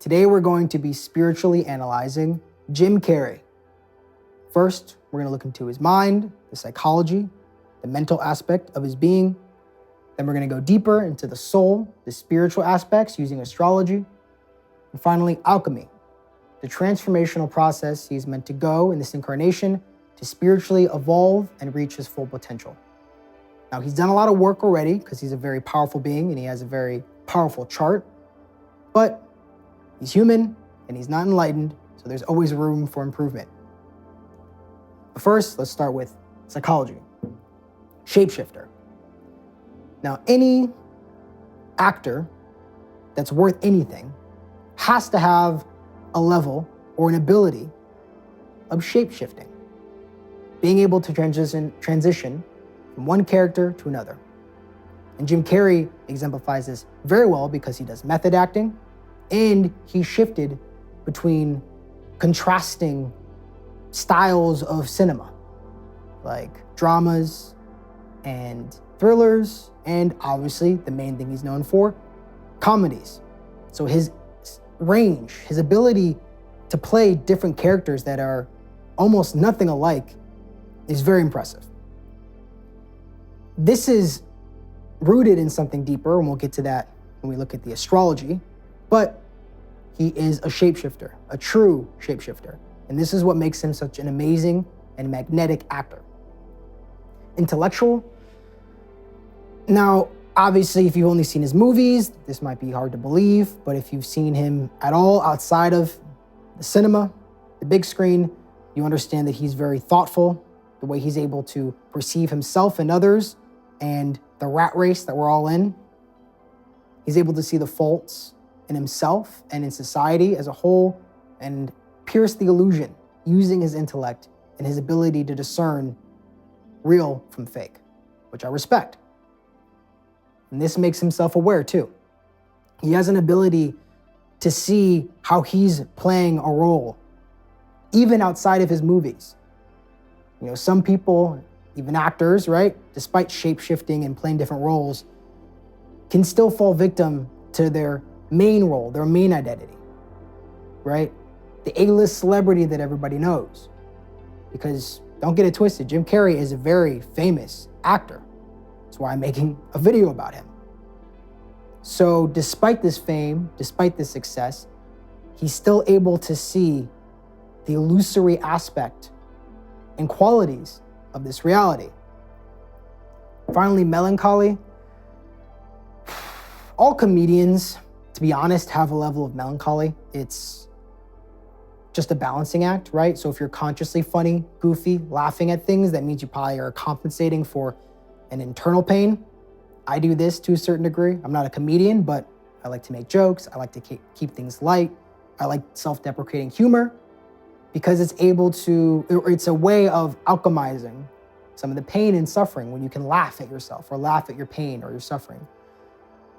Today we're going to be spiritually analyzing Jim Carrey. First, we're going to look into his mind, the psychology, the mental aspect of his being. Then we're going to go deeper into the soul, the spiritual aspects using astrology. And finally, alchemy, the transformational process he's meant to go in this incarnation to spiritually evolve and reach his full potential. Now, he's done a lot of work already because he's a very powerful being and he has a very powerful chart, but he's human and he's not enlightened, so there's always room for improvement. But first, let's start with psychology. Shapeshifter. Now, any actor that's worth anything has to have a level or an ability of shapeshifting, being able to transition from one character to another. And Jim Carrey exemplifies this very well because he does method acting and he shifted between contrasting styles of cinema, like dramas and thrillers, and obviously the main thing he's known for, comedies. So his range, his ability to play different characters that are almost nothing alike is very impressive. This is rooted in something deeper, and we'll get to that when we look at the astrology, but he is a shapeshifter, a true shapeshifter. And this is what makes him such an amazing and magnetic actor. Intellectual. Now, obviously, if you've only seen his movies, this might be hard to believe, but if you've seen him at all outside of the cinema, the big screen, you understand that he's very thoughtful, the way he's able to perceive himself and others, and the rat race that we're all in. He's able to see the faults in himself and in society as a whole and pierce the illusion using his intellect and his ability to discern real from fake, which I respect. And this makes him self-aware too. He has an ability to see how he's playing a role, even outside of his movies. You know, some people, even actors, right, despite shape-shifting and playing different roles, can still fall victim to their main role, their main identity, right? The A-list celebrity that everybody knows. Because don't get it twisted, Jim Carrey is a very famous actor. That's why I'm making a video about him. So despite this fame, despite this success, he's still able to see the illusory aspect and qualities of this reality. Finally, melancholy. All comedians, to be honest, have a level of melancholy. It's just a balancing act, right? So if you're consciously funny, goofy, laughing at things, that means you probably are compensating for an internal pain. I do this to a certain degree. I'm not a comedian, but I like to make jokes. I like to keep things light. I like self-deprecating humor because it's a way of alchemizing some of the pain and suffering when you can laugh at yourself or laugh at your pain or your suffering.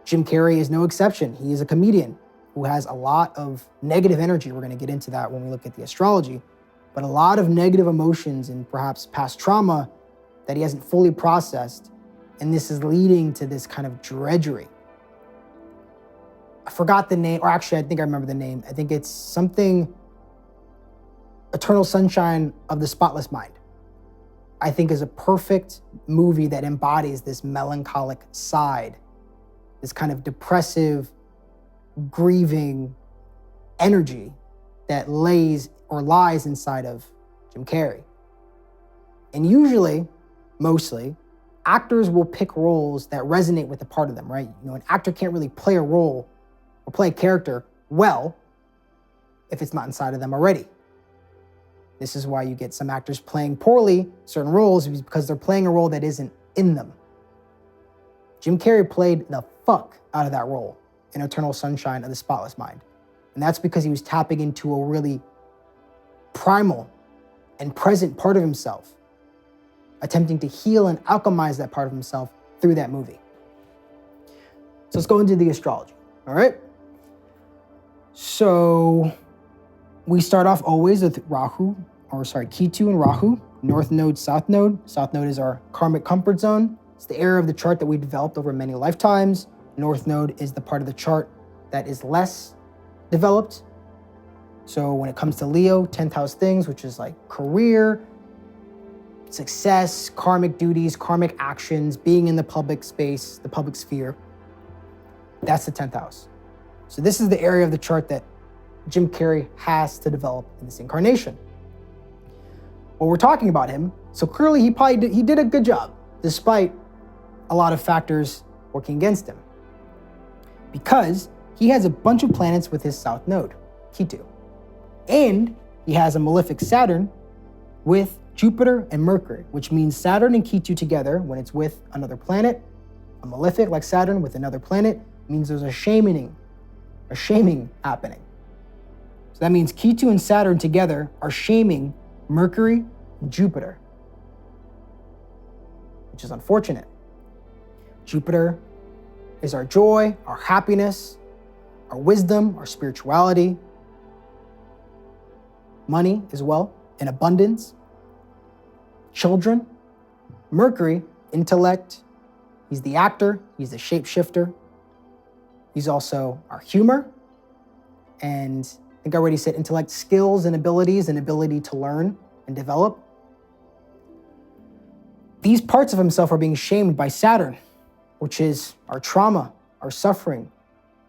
Jim Carrey is no exception. He is a comedian who has a lot of negative energy. We're going to get into that when we look at the astrology, but a lot of negative emotions and perhaps past trauma that he hasn't fully processed. And this is leading to this kind of drudgery. I forgot the name, or actually, I think I remember the name. I think it's something Eternal Sunshine of the Spotless Mind. I think is a perfect movie that embodies this melancholic side, this kind of depressive, grieving energy that lies inside of Jim Carrey. And usually, mostly, actors will pick roles that resonate with a part of them, right? You know, an actor can't really play a role or play a character well if it's not inside of them already. This is why you get some actors playing poorly certain roles because they're playing a role that isn't in them. Jim Carrey played the fuck out of that role in Eternal Sunshine of the Spotless Mind. And that's because he was tapping into a really primal and present part of himself, attempting to heal and alchemize that part of himself through that movie. So let's go into the astrology, all right? So we start off always with Ketu and Rahu, North Node, South Node. South Node is our karmic comfort zone. It's the area of the chart that we developed over many lifetimes. North Node is the part of the chart that is less developed. So when it comes to Leo, 10th house things, which is like career, success, karmic duties, karmic actions, being in the public space, the public sphere, that's the 10th house. So this is the area of the chart that Jim Carrey has to develop in this incarnation. Well, we're talking about him, so clearly he did a good job, despite a lot of factors working against him. Because he has a bunch of planets with his south node, Ketu. And he has a malefic Saturn with Jupiter and Mercury, which means Saturn and Ketu together, when it's with another planet, a malefic like Saturn with another planet, means there's a shaming happening. So that means Ketu and Saturn together are shaming Mercury and Jupiter, which is unfortunate. Jupiter is our joy, our happiness, our wisdom, our spirituality, money as well, and abundance, children. Mercury, intellect. He's the actor, he's the shapeshifter. He's also our humor. And I think I already said intellect, skills and abilities and ability to learn and develop. These parts of himself are being shamed by Saturn, which is our trauma, our suffering,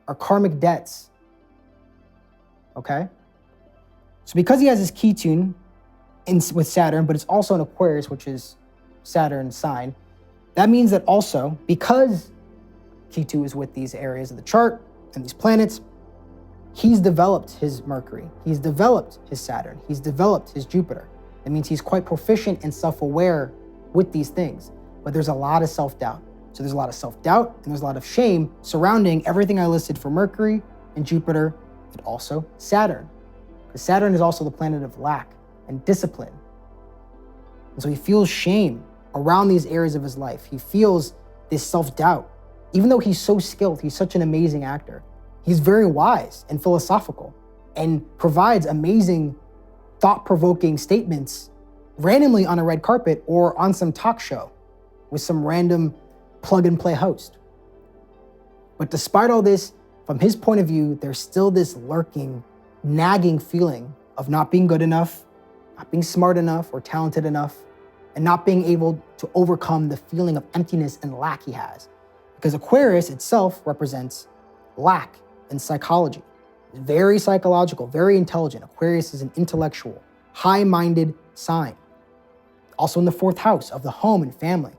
our karmic debts. Okay? So because he has his Ketu with Saturn, but it's also in Aquarius, which is Saturn's sign, that means that also, because Ketu is with these areas of the chart and these planets, he's developed his Mercury, he's developed his Saturn, he's developed his Jupiter. That means he's quite proficient and self-aware with these things, but there's a lot of self-doubt. So there's a lot of self-doubt and there's a lot of shame surrounding everything I listed for Mercury and Jupiter, and also Saturn. Because Saturn is also the planet of lack and discipline. And so he feels shame around these areas of his life. He feels this self-doubt. Even though he's so skilled, he's such an amazing actor. He's very wise and philosophical and provides amazing, thought-provoking statements randomly on a red carpet or on some talk show with some random plug-and-play host. But despite all this, from his point of view, there's still this lurking, nagging feeling of not being good enough, not being smart enough or talented enough, and not being able to overcome the feeling of emptiness and lack he has. Because Aquarius itself represents lack and psychology. It's very psychological, very intelligent. Aquarius is an intellectual, high-minded sign. Also in the 4th house of the home and family.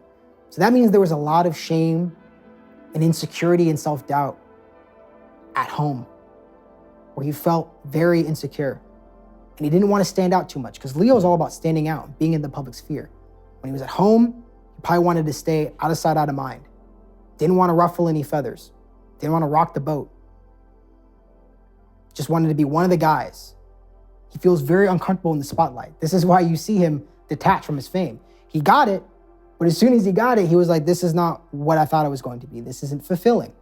So that means there was a lot of shame and insecurity and self-doubt at home, where he felt very insecure. And he didn't want to stand out too much, because Leo is all about standing out, being in the public sphere. When he was at home, he probably wanted to stay out of sight, out of mind. Didn't want to ruffle any feathers. Didn't want to rock the boat. Just wanted to be one of the guys. He feels very uncomfortable in the spotlight. This is why you see him detached from his fame. He got it, but as soon as he got it, he was like, this is not what I thought it was going to be. This isn't fulfilling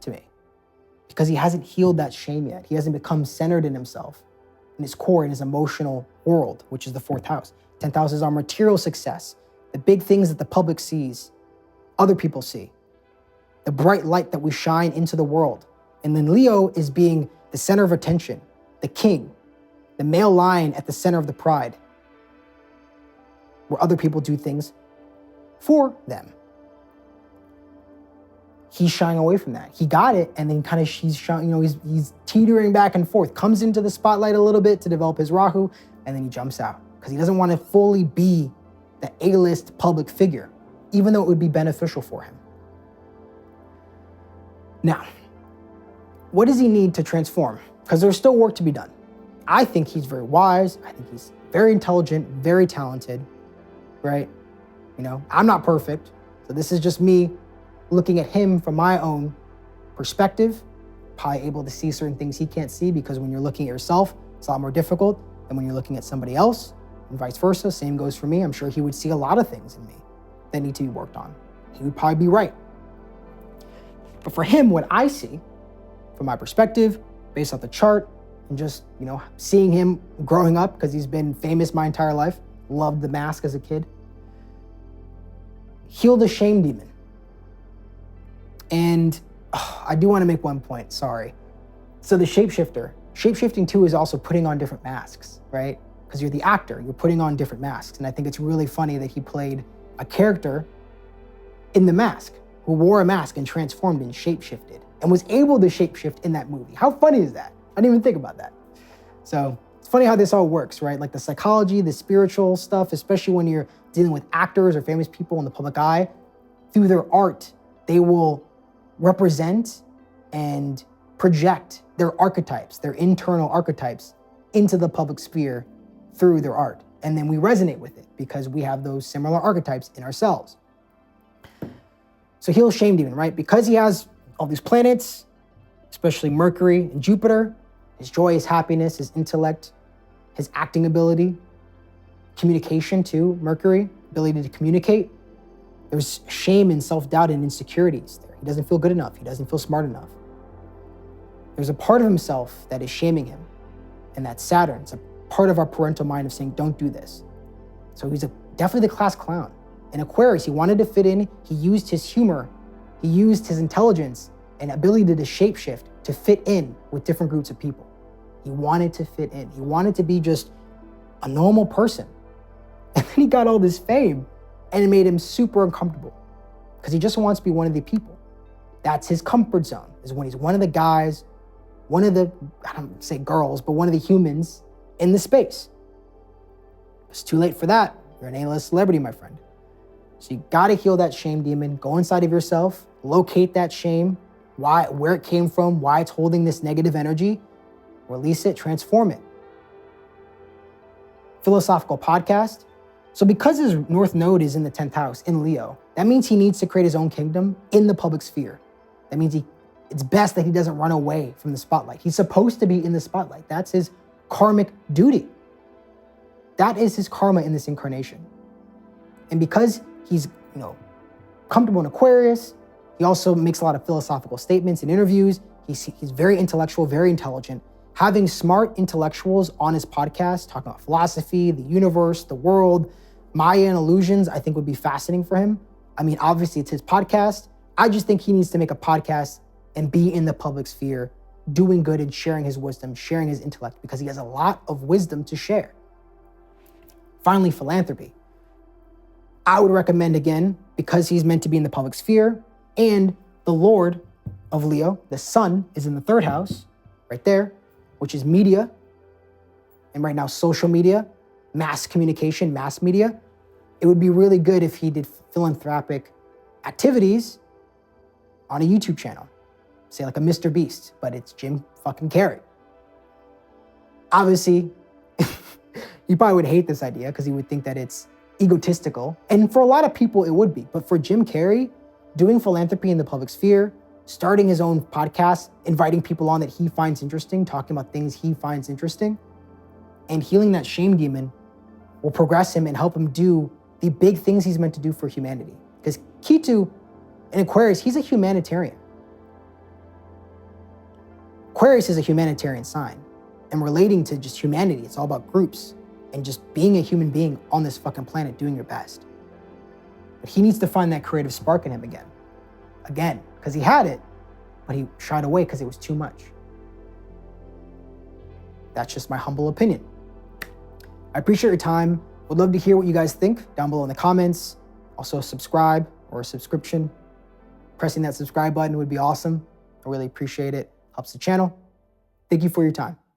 to me. Because he hasn't healed that shame yet. He hasn't become centered in himself, in his core, in his emotional world, which is the 4th house. 10th house is our material success, the big things that the public sees, other people see, the bright light that we shine into the world. And then Leo is being the center of attention, the king, the male lion at the center of the pride, where other people do things for them. He's shying away from that. He got it, and then kind of he's teetering back and forth, comes into the spotlight a little bit to develop his Rahu, and then he jumps out because he doesn't want to fully be the A-list public figure, even though it would be beneficial for him. Now, what does he need to transform? Because there's still work to be done. I think he's very wise. I think he's very intelligent, very talented, right? I'm not perfect. So this is just me looking at him from my own perspective, probably able to see certain things he can't see, because when you're looking at yourself, it's a lot more difficult than when you're looking at somebody else, and vice versa. Same goes for me. I'm sure he would see a lot of things in me that need to be worked on. He would probably be right. But for him, what I see from my perspective, based off the chart, and just, seeing him growing up, because he's been famous my entire life, loved The Mask as a kid, heal the shame demon. And I do want to make one point, sorry. So the shapeshifter. Shapeshifting too is also putting on different masks, right? Because you're the actor, you're putting on different masks. And I think it's really funny that he played a character in the mask who wore a mask and transformed and shapeshifted and was able to shapeshift in that movie. How funny is that? I didn't even think about that. So it's funny how this all works, right? Like the psychology, the spiritual stuff, especially when you're dealing with actors or famous people in the public eye, through their art, they will represent and project their archetypes, their internal archetypes into the public sphere through their art. And then we resonate with it because we have those similar archetypes in ourselves. So he'll shame demon, right? Because he has all these planets, especially Mercury and Jupiter, his joy, his happiness, his intellect, his acting ability, communication too, Mercury, ability to communicate. There's shame and self-doubt and insecurities there. He doesn't feel good enough. He doesn't feel smart enough. There's a part of himself that is shaming him, and that's Saturn. It's a part of our parental mind of saying, don't do this. So he's definitely the class clown. In Aquarius, he wanted to fit in. He used his humor. He used his intelligence and ability to shapeshift to fit in with different groups of people. He wanted to fit in. He wanted to be just a normal person. And then he got all this fame and it made him super uncomfortable because he just wants to be one of the people. That's his comfort zone, is when he's one of the guys, one of the, I don't say girls, but one of the humans in the space. It's too late for that. You're an A-list celebrity, my friend. So you gotta heal that shame demon, go inside of yourself, locate that shame, where it came from, why it's holding this negative energy, release it, transform it. Philosophical podcast. So because his North Node is in the 10th house in Leo, that means he needs to create his own kingdom in the public sphere. That means it's best that he doesn't run away from the spotlight. He's supposed to be in the spotlight. That's his karmic duty. That is his karma in this incarnation. And because he's, comfortable in Aquarius, he also makes a lot of philosophical statements in interviews. He's very intellectual, very intelligent. Having smart intellectuals on his podcast, talking about philosophy, the universe, the world, Maya and illusions, I think would be fascinating for him. I mean, obviously it's his podcast. I just think he needs to make a podcast and be in the public sphere, doing good and sharing his wisdom, sharing his intellect, because he has a lot of wisdom to share. Finally, philanthropy. I would recommend, again, because he's meant to be in the public sphere, and the Lord of Leo, the sun, is in the 3rd house, right there, which is media, and right now social media, mass communication, mass media. It would be really good if he did philanthropic activities on a YouTube channel. Say like a Mr. Beast, but it's Jim fucking Carrey. Obviously, he probably would hate this idea because he would think that it's egotistical. And for a lot of people, it would be. But for Jim Carrey, doing philanthropy in the public sphere, starting his own podcast, inviting people on that he finds interesting, talking about things he finds interesting, and healing that shame demon will progress him and help him do the big things he's meant to do for humanity. Because Ketu in Aquarius, he's a humanitarian. Aquarius is a humanitarian sign. And relating to just humanity, it's all about groups and just being a human being on this fucking planet, doing your best. But he needs to find that creative spark in him again. Again, because he had it, but he shied away because it was too much. That's just my humble opinion. I appreciate your time. Would love to hear what you guys think down below in the comments. Also subscribe or a subscription. Pressing that subscribe button would be awesome. I really appreciate it. Helps the channel. Thank you for your time.